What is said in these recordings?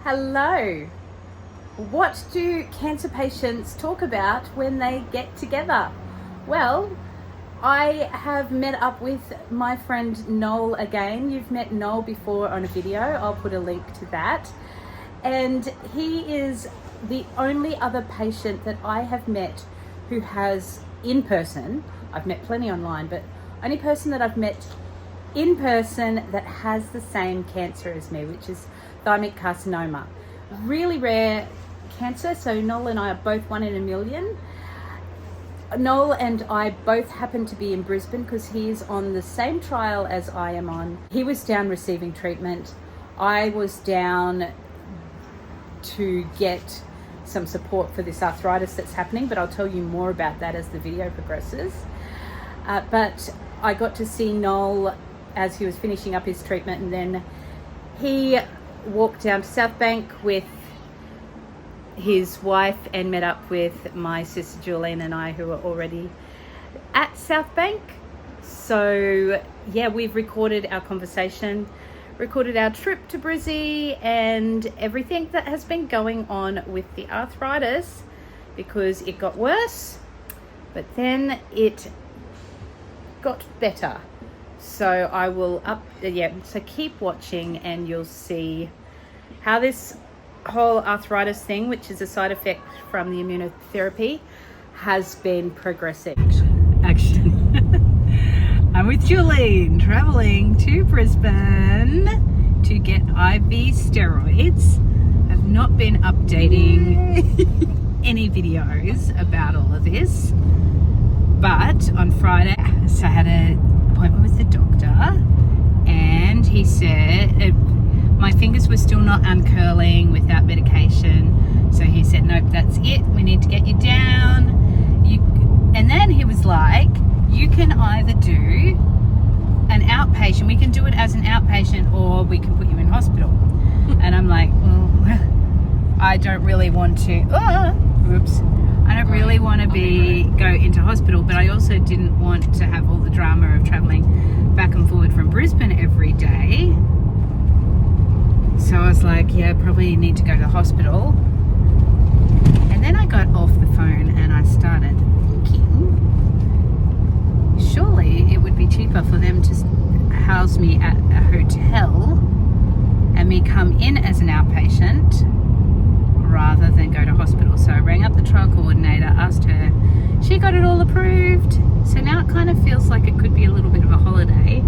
Hello. What do cancer patients talk about when they get together? Well, I have met up with my friend Noel again. You've met Noel before on a video. I'll put a link to that. And he is the only other patient that I have met who has in person, I've met plenty online, but only person that I've met in person that has the same cancer as me, which is Thymic carcinoma. Really rare cancer, so Noel and I are both 1 in a million. Noel and I both happen to be in Brisbane because he is on the same trial as I am on. He was down receiving treatment. I was down to get some support for this arthritis that's happening, but I'll tell you more about that as the video progresses. But I got to see Noel as he was finishing up his treatment, and then he walked down to South Bank with his wife and met up with my sister Julian and I, who are already at South Bank. So yeah, we've recorded our conversation, recorded our trip to Brizzy and everything that has been going on with the arthritis, because it got worse, but then it got better. So I will so keep watching and you'll see how this whole arthritis thing, which is a side effect from the immunotherapy, has been progressing. Action. I'm with Julian, traveling to Brisbane to get IV steroids. I've not been updating any videos about all of this, but on Friday, so I had an appointment with the doctor, and he said my fingers were still not uncurling without medication, so he said, nope, that's it, we need to get you down. And then he was like, you can either do an outpatient, we can do it as an outpatient, or we can put you in hospital. And I'm like, well, I don't really want to, I don't really want to go into hospital, but I also didn't want to have all the drama of traveling back and forward from Brisbane every day. So I was like, yeah, probably need to go to the hospital. And then I got off the phone and I started thinking, surely it would be cheaper for them to house me at a hotel and me come in as an outpatient rather than go to hospital. So I rang up the trial coordinator, asked her, she got it all approved. So now it kind of feels like it could be a little bit of a holiday.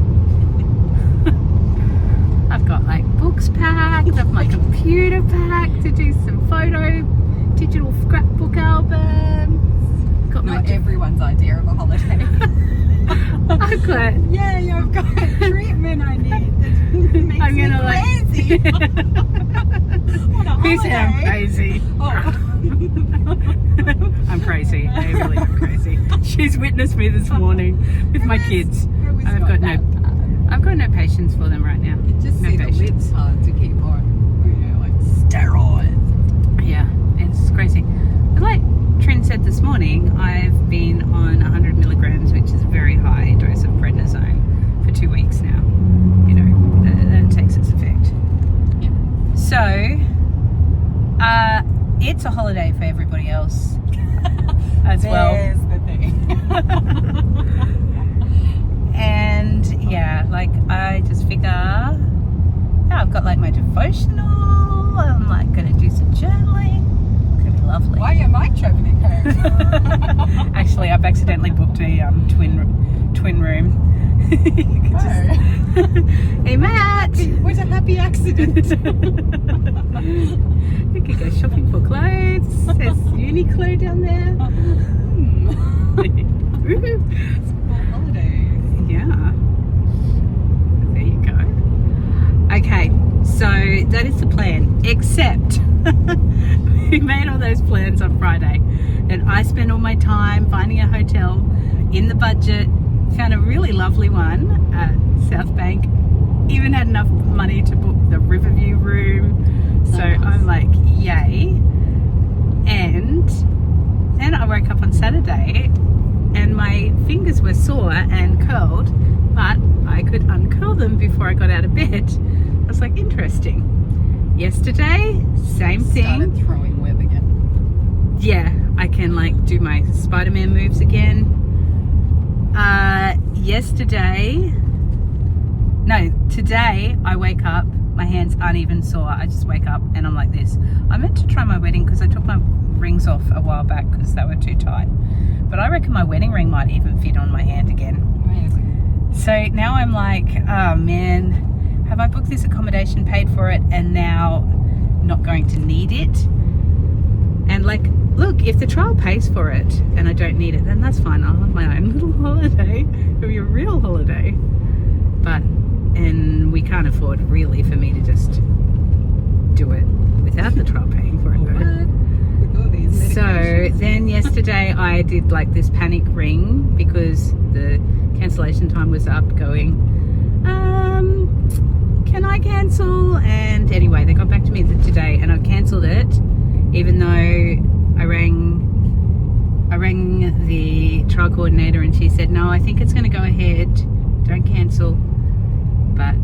I've got like books packed, I've my computer packed to do some digital scrapbook albums. Got Not everyone's idea of a holiday. I've got I've got treatment I need. Makes I'm gonna crazy. Who said I'm crazy? I'm crazy. I really am crazy. She's witnessed me this morning with my kids. I've got no patience for them right now. You just see the lips hard to keep on, like steroids. Yeah, it's crazy. But like Trin said this morning, I've been on 100 milligrams, which is a very high dose of prednisone, for 2 weeks now. You know, that takes its effect. Yeah. So, it's a holiday for everybody else as well. There's the thing. And yeah, like I just figure, I've got like my devotional, I'm like gonna do some journaling. It's gonna be lovely. Why am I traveling home? Actually, I've accidentally booked a twin room. Hey Matt! What a happy accident. We could go shopping for clothes. There's Uniqlo down there. Holidays. Yeah. There you go. Okay, so that is the plan, except we made all those plans on Friday, and I spent all my time finding a hotel in the budget, found a really lovely one at South Bank, even had enough money to book the Riverview room. So nice. I'm like, yay. And then I woke up on Saturday and my fingers were sore and curled, but I could uncurl them before I got out of bed. I was like, interesting. Yesterday, same thing. Started throwing web again. Yeah, I can like do my Spider-Man moves again. Today I wake up, my hands aren't even sore. I just wake up and I'm like this. I meant to try my wedding because I took my rings off a while back because they were too tight. But I reckon my wedding ring might even fit on my hand again. Amazing. So now I'm like, oh man, have I booked this accommodation, paid for it, and now not going to need it? And like, look, if the trial pays for it and I don't need it, then that's fine. I'll have my own little holiday. It'll be a real holiday. And we can't afford really for me to just do it without the trial paying for it though. With all these So medications. then yesterday I did like this panic ring because the cancellation time was up, going, can I cancel? And anyway, they got back to me today and I've cancelled it, even though I rang the trial coordinator and she said, no, I think it's going to go ahead, don't cancel. But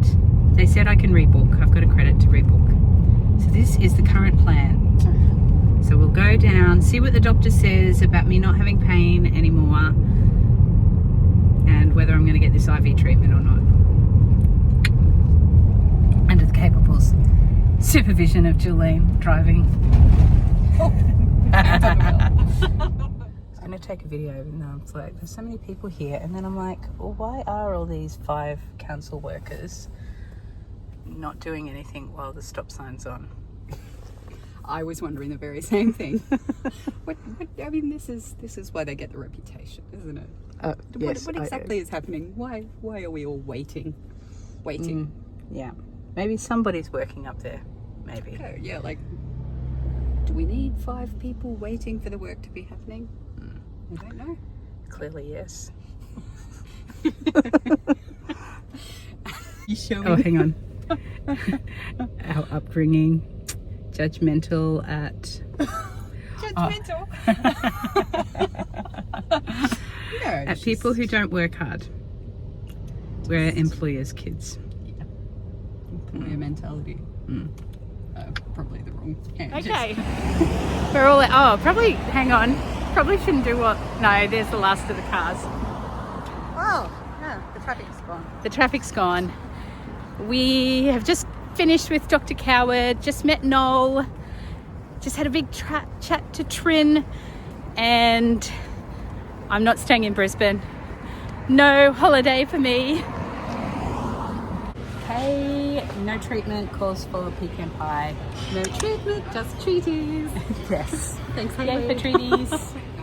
they said I can rebook. I've got a credit to rebook. So this is the current plan. So we'll go down, see what the doctor says about me not having pain anymore and whether I'm going to get this IV treatment or not. Under the capable supervision of Jolene driving. I'm going to take a video even though it's like, there's so many people here, and then I'm like, well, why are all these 5 council workers not doing anything while the stop sign's on? I was wondering the very same thing. I mean, this is why they get the reputation, isn't it? Yes, what exactly is happening? Why are we all waiting? Yeah, maybe somebody's working up there, maybe. Oh, yeah, like, do we need 5 people waiting for the work to be happening? I don't know. Clearly, yes. You show me. Oh, hang on. Our upbringing, judgmental at... Judgmental. No, At people who don't work hard. We're employers' kids. Employer mentality. Probably the wrong hand. Okay. We're all... Oh, probably... Hang on. Probably shouldn't do what... No, there's the last of the cars. Oh, no, the traffic's gone. The traffic's gone. We have just finished with Dr. Coward, just met Noel, just had a big chat to Trin, and I'm not staying in Brisbane. No holiday for me. Okay, no treatment, calls for pecan pie. No treatment, just treaties. Yes. Thanks, Yay for treaties.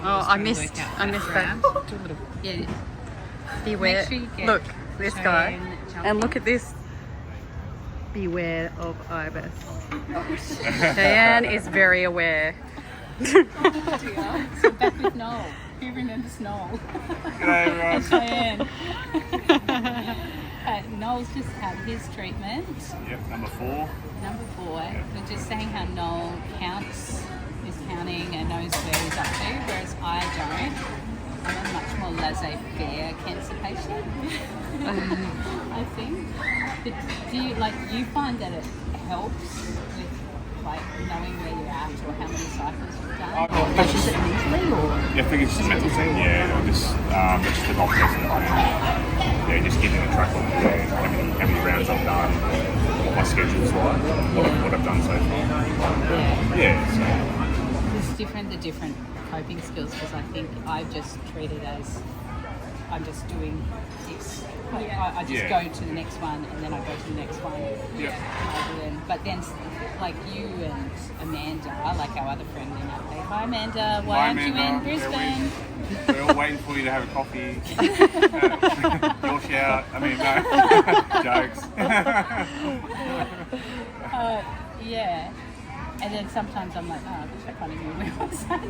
Oh, I missed that. Yeah. Beware. Make sure you get Look, this guy. Jonty. And look at this. Beware of ibis. Diane is very aware. So back with Noel. Who remembers Noel? G'day everyone. Diane. Noel's just had his treatment. Yep, number 4. Number 4. We're just saying how Noel is counting and knows where he's up to, whereas I don't. I'm a much more laissez-faire cancer patient. I think. But do you find that it helps with like knowing where you're at or how many cycles you've done? Is it mentally or? Yeah, I think it's just a mental thing. Yeah, I'm just the doctors that I am. Yeah, just getting a track of how many rounds I've done, what my schedule's like, what I've done so far. Yeah. So. It's different, the different coping skills, because I think I've just treated as I'm just doing this. Like, I just go to the next one and then I go to the next one. But then, like you and Amanda, like our other friend, hi Amanda, why aren't you in Brisbane? We're all waiting for you to have a coffee. Your shout. I mean, no. Jokes. Yeah. And then sometimes I'm like, oh, I wish I can't even remember what I said.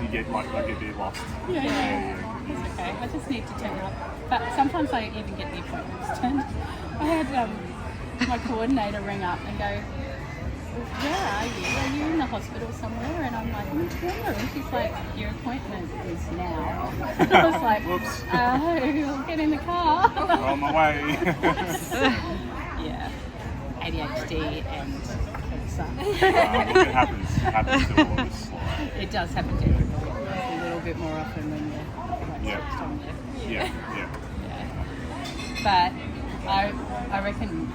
You get like a bit lost. Yeah. It's okay. I just need to turn up. But sometimes I even get the appointments turned. I had my coordinator ring up and go, where are you? Are you in the hospital somewhere? And I'm like, I'm in Chemo. And she's like, your appointment is now. And I was like, whoops. I'll get in the car. On my way. Yeah. ADHD and cancer. It happens to all of us. It does happen to everybody a little bit more often when you're switched on there. Yeah. But I reckon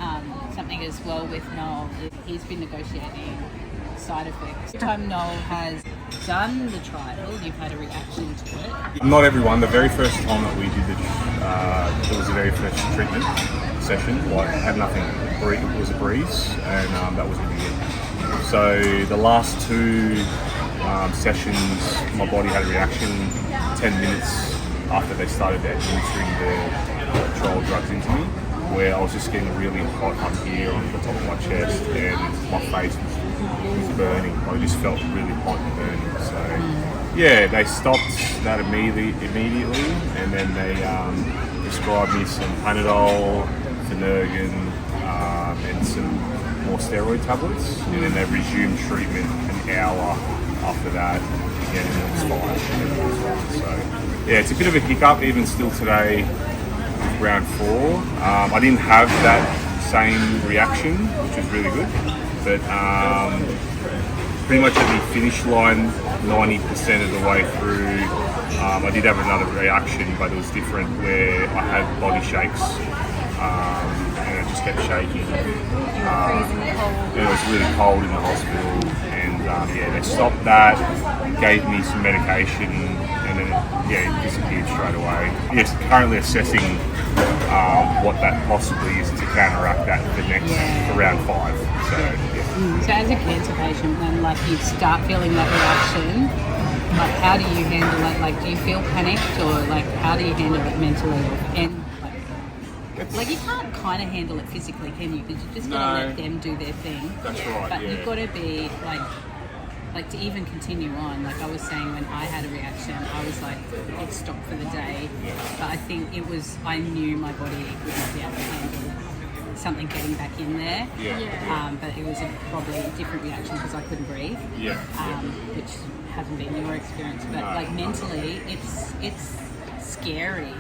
something as well with Noel is he's been negotiating side effects. Every time Noel has done the trial, you've had a reaction to it. Not everyone. The very first time that we did it was the very first treatment session. Like, had nothing. It was a breeze, and that was really good. So the last two sessions, my body had a reaction 10 minutes after they started administering the trial drugs into me, where I was just getting really hot up here on the top of my chest, and my face was burning. I just felt really hot and burning. So yeah, they stopped that immediately, and then they prescribed me some Panadol, Phenergan, and some more steroid tablets, and then they resumed treatment an hour after that. Again, and it was fine. So yeah, it's a bit of a hiccup even still today with round 4. I didn't have that same reaction, which was really good, but pretty much at the finish line, 90% of the way through, I did have another reaction, but it was different, where I had body shakes, and it just kept shaking. It was really cold in the hospital, and they stopped that, gave me some medication, and then it disappeared straight away. Yes, currently assessing what that possibly is to counteract that for round 5. So, So as a cancer patient, when you start feeling that reaction, how do you handle it? Do you feel panicked, or how do you handle it mentally? And you can't kind of handle it physically, can you? Because you just got to let them do their thing. That's right. But you've got to be to even continue on. I was saying, when I had a reaction, I was it stopped for the day. But I think I knew my body would not be able to handle something getting back in there. But it was probably a different reaction because I couldn't breathe. Which hasn't been your experience. But mentally, it's scary.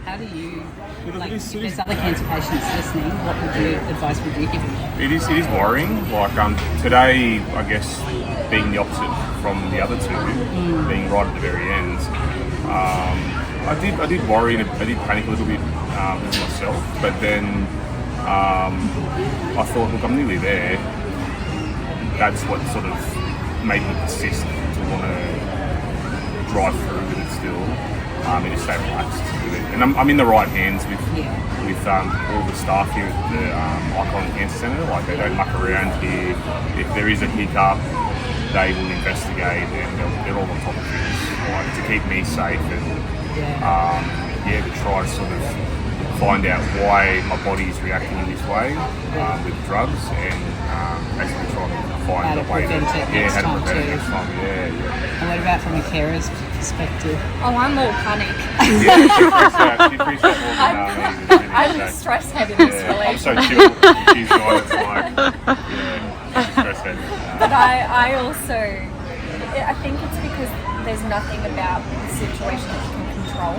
How do you, if there's other cancer patients listening, what advice would you give them? It is worrying. Today, I guess, being the opposite from the other two, being right at the very end, I did worry and I did panic a little bit with myself, but then I thought, look, I'm nearly there. That's what sort of made me persist to want to drive through with it still. And just stay relaxed with it. And I'm in the right hands with all the staff here at the Icon Cancer Centre. They don't muck around here. If there is a hiccup, they will investigate, and they're all on top of things to keep me safe and to try to sort of find out why my body is reacting in this way with drugs, and basically try to find a way to prevent it next time. And what about from a carer's perspective? I'm all panic. I'm the stress head in this relationship. I'm so chill. She's stress head. But I also, I think it's because there's nothing about the situation that you can control.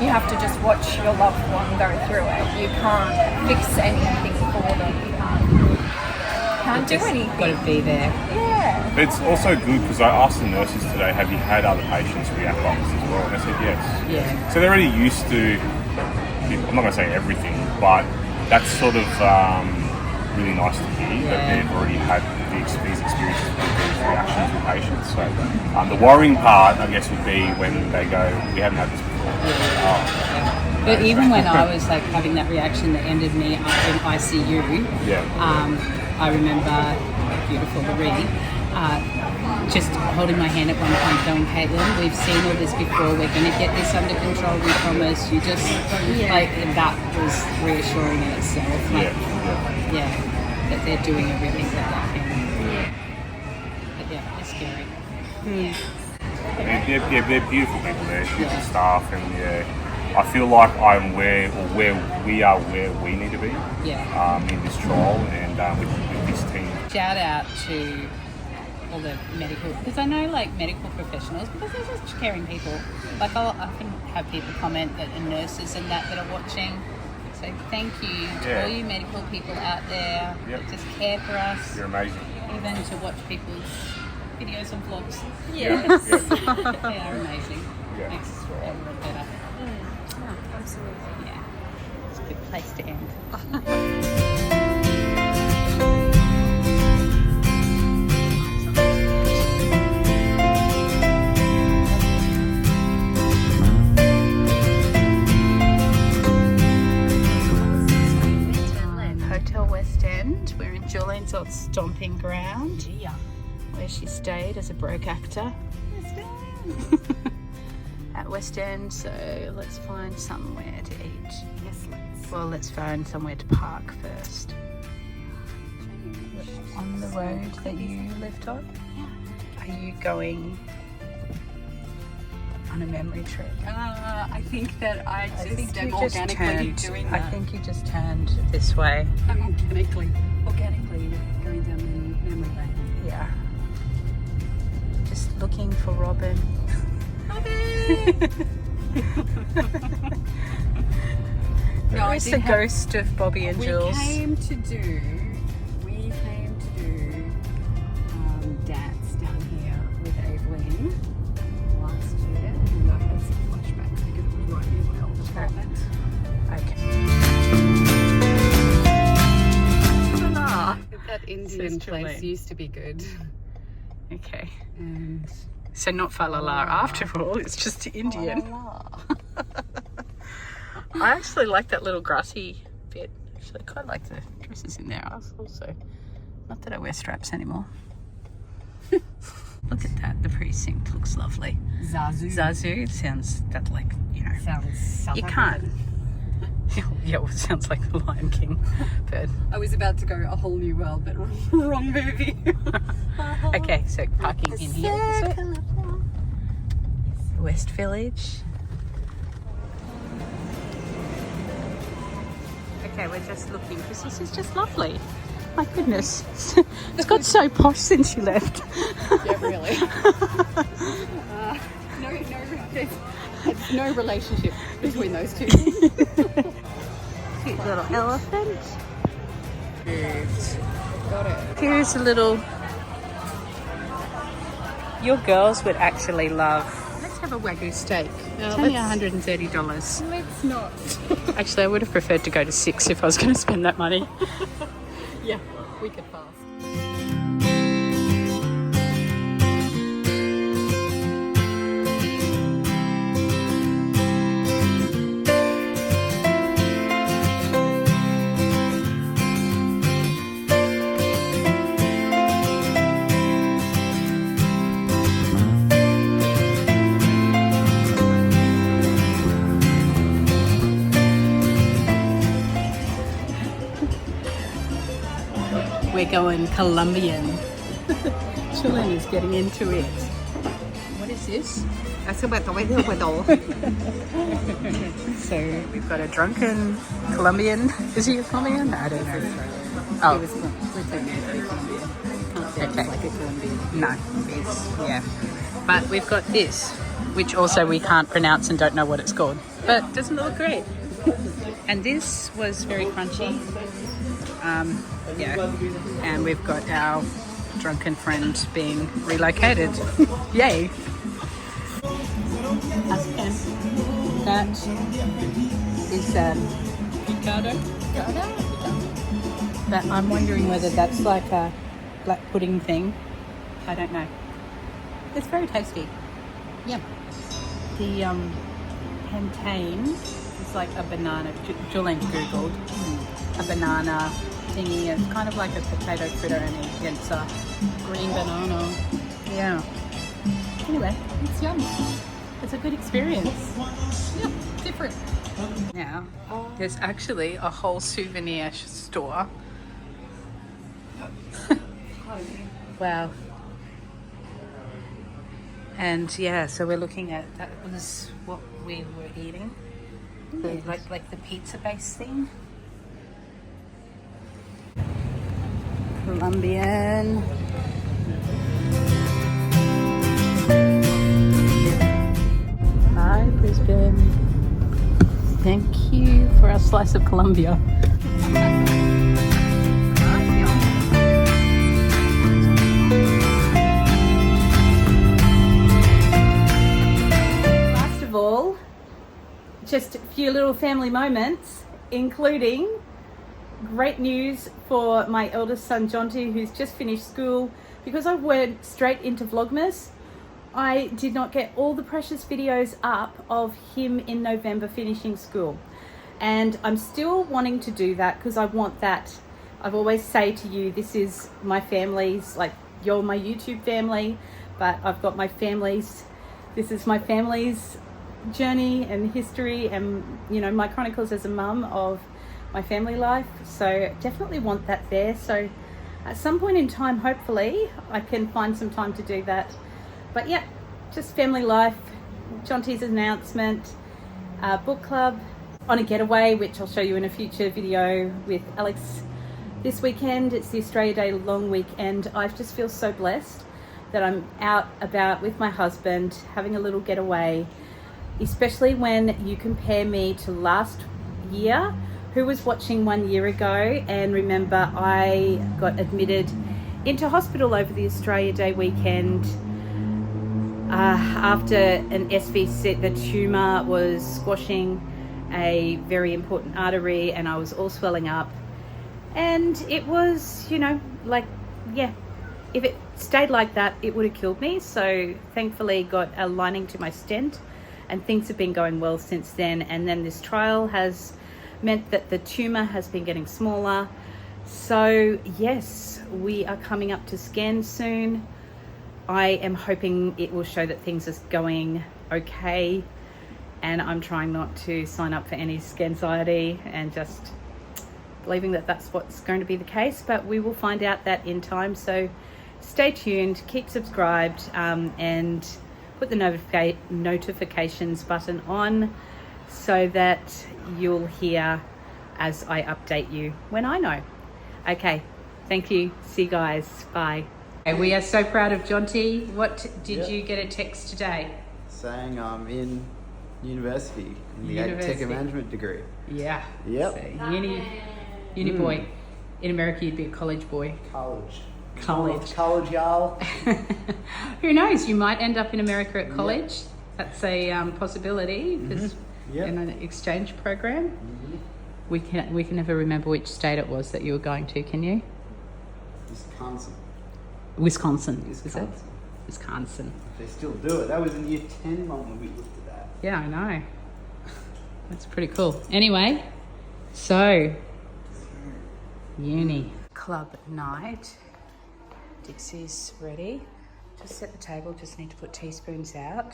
You have to just watch your loved one go through it. You can't fix anything for them. You can't do anything. Got to be there. Yeah. It's also good because I asked the nurses today, have you had other patients react like this as well? And they said yes. So they're already used to, I'm not going to say everything, but that's sort of really nice to hear that they've already had these experiences with these reactions with patients. So the worrying part, I guess, would be when they go, we haven't had this before. But even when I was having that reaction that ended me up in ICU, I remember, beautiful Marie, just holding my hand at one point going, Caitlin, we've seen all this before, we're going to get this under control, we promise. You just, and that was reassuring in itself. That they're doing everything that they can. But it's scary. They're beautiful people there, beautiful staff, and I feel like I'm where we are where we need to be in this trial and with this team. Shout out to all the medical, because I know medical professionals, because they're such caring people. I'll often have people comment that are nurses and that are watching. say thank you to Yeah. all you medical people out there that just care for us, You're amazing. even to watch people's videos and vlogs. Yes. Yeah. They are amazing. Yeah. Makes everyone better. Absolutely. Yeah, it's a good place to end. Hotel West End. We're in Julian's old stomping ground, where she stayed as a broke actor. At West End, so let's find somewhere to eat. Yes, let's. Well, let's find somewhere to park first. On the road that you lived on? Are you going on a memory trip? I think that I just am you just organically turned, doing I that. think you just turned this way. I'm organically going down memory lane. Yeah. Just looking for Robin. No, I It's did the have- ghost of Bobby and Jules. We came to do dance down here with Aveline last year, and I had some flashbacks because it was right near my old apartment. Okay. That Indian Says place Jolene. used to be good, Okay. and So not Falala after all, it's just Indian. I actually like that little grassy bit. Actually, I quite like the dresses in there also. Not that I wear straps anymore. Look at that, the precinct looks lovely. Zazu. Zazu sounds that like, you know, Sounds South you African. can't. Yeah, well, it sounds like the Lion King. But I was about to go A Whole New World, but wrong movie. okay, so parking in here. Is it? West Village. Okay, we're just looking because this is just lovely. My goodness, it's got so posh since you left. Yeah, really. There's no relationship between those two. Cute little elephant. Got it. Here's a little. Your girls would actually love. Let's have a Wagyu steak. It's only $130. Let's not. Actually, I would have preferred to go to 6 if I was going to spend that money. Yeah, we could pass. We're going Colombian. Chilling is getting into it. What is this? So we've got a drunken Colombian. Is he a Colombian? I don't know. Oh, okay. Like a Colombian. No, it's, yeah. But we've got this, which also we can't pronounce and don't know what it's called. But doesn't it look great? And this was very crunchy. Yeah. And we've got our drunken friend being relocated. Yay. That is picado. But I'm wondering whether that's like a black pudding thing. I don't know. It's very tasty. Yeah. The plantain is like a banana. Julene googled a banana thingy. It's kind of like a potato fritter, and it's a green banana. Yeah. Anyway, It's yum. it's a good experience. Yeah, different. Now, there's actually a whole souvenir store. Wow. And yeah, so we're looking at, that was what we were eating. The, like the pizza based thing. Colombian. Bye, Brisbane. Thank you. you for our slice of Colombia. Last of all, just a few little family moments, including great news for my eldest son Jonty, who's just finished school. Because I went straight into Vlogmas, I did not get all the precious videos up of him in November finishing school. And I'm still wanting to do that because I want that. I've always say to you, this is my family's, like, you're my YouTube family, but I've got my family's, this is my family's journey and history and, you know, my chronicles as a mum of my family life. So definitely want that there. So at some point in time, hopefully I can find some time to do that. But yeah, just family life, Jonty's announcement, book club, on a getaway, which I'll show you in a future video with Alex this weekend. It's the Australia Day long weekend. I just feel so blessed that I'm out about with my husband, having a little getaway, especially when you compare me to last year. Who was watching 1 year ago and remember I got admitted into hospital over the Australia Day weekend after an SVC. The tumour was squashing a very important artery and I was all swelling up, and it was, you know, like, yeah, if it stayed like that it would have killed me. So thankfully got a lining to my stent and things have been going well since then. And then this trial has meant that the tumour has been getting smaller. So yes, we are coming up to scan soon. I am hoping it will show that things are going okay, and I'm trying not to sign up for any anxiety and just believing that that's what's going to be the case, but we will find out that in time. So stay tuned, keep subscribed, and put the notifications button on so that you'll hear as I update you when I know. Okay, thank you. See you guys. Bye. We are so proud of Jonty. What did you get a text today? Saying I'm in university in the tech and management degree. Yeah. Yep. So, uni boy. In America, you'd be a college boy. College, y'all. Who knows? You might end up in America at college. Yep. That's a possibility because in an exchange program. We can never remember which state it was that you were going to. Can you? Wisconsin. Is it? Wisconsin. They still do it. That was in year 10 when we looked at that. Yeah, I know. That's pretty cool. Anyway, so uni club night. Dixie's ready. Just set the table. Just need to put teaspoons out.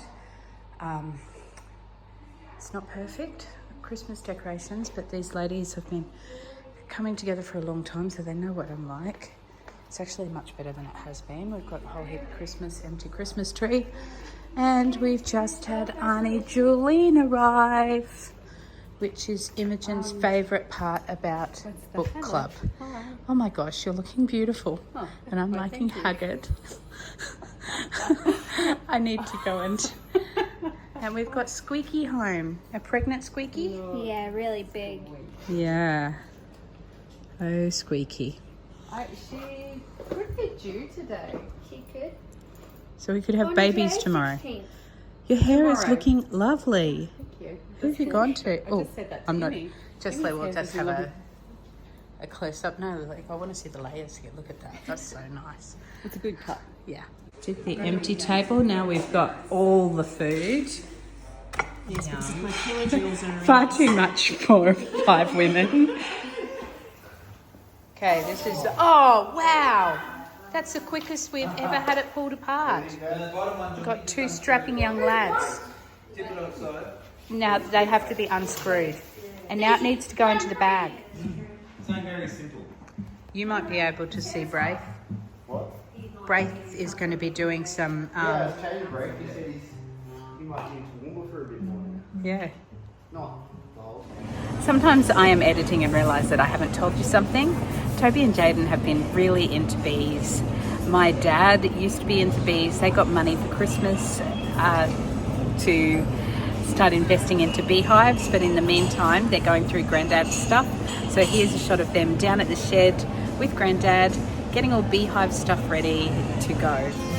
It's not perfect, Christmas decorations, but these ladies have been coming together for a long time, so they know what I'm like. It's actually much better than it has been. We've got a whole heap of empty Christmas tree, and we've just had Auntie Julene arrive, which is Imogen's favourite part about book club. Oh my gosh, you're looking beautiful. And I'm liking haggard. I need to go and we've got Squeaky home. A pregnant Squeaky? Yeah, really big. Yeah. Oh, Squeaky. She could be due today. She could. So we could have babies tomorrow. 16th. Your hair is looking lovely. Thank you. Who have you gone to? I just said that to I'm not. Amy. Just let we'll just have a close up. No, like I want to see the layers here. Look at that. That's so nice. It's a good cut. Yeah. Did the empty table. Now we've got all the food. Far too much for 5 women. Okay, this is. Oh wow! That's the quickest we've ever had it pulled apart. We've got 2 strapping young lads. Now they have to be unscrewed. And now it needs to go into the bag. It's not very simple. You might be able to see Braith. What? Braith is going to be doing some... Yeah, I changed Braith. He said he might need to warm for a bit more. Yeah. No. Sometimes I am editing and realise that I haven't told you something. Toby and Jaden have been really into bees. My dad used to be into bees. They got money for Christmas to start investing into beehives, but in the meantime they're going through Granddad's stuff. So here's a shot of them down at the shed with Granddad, getting all beehive stuff ready to go.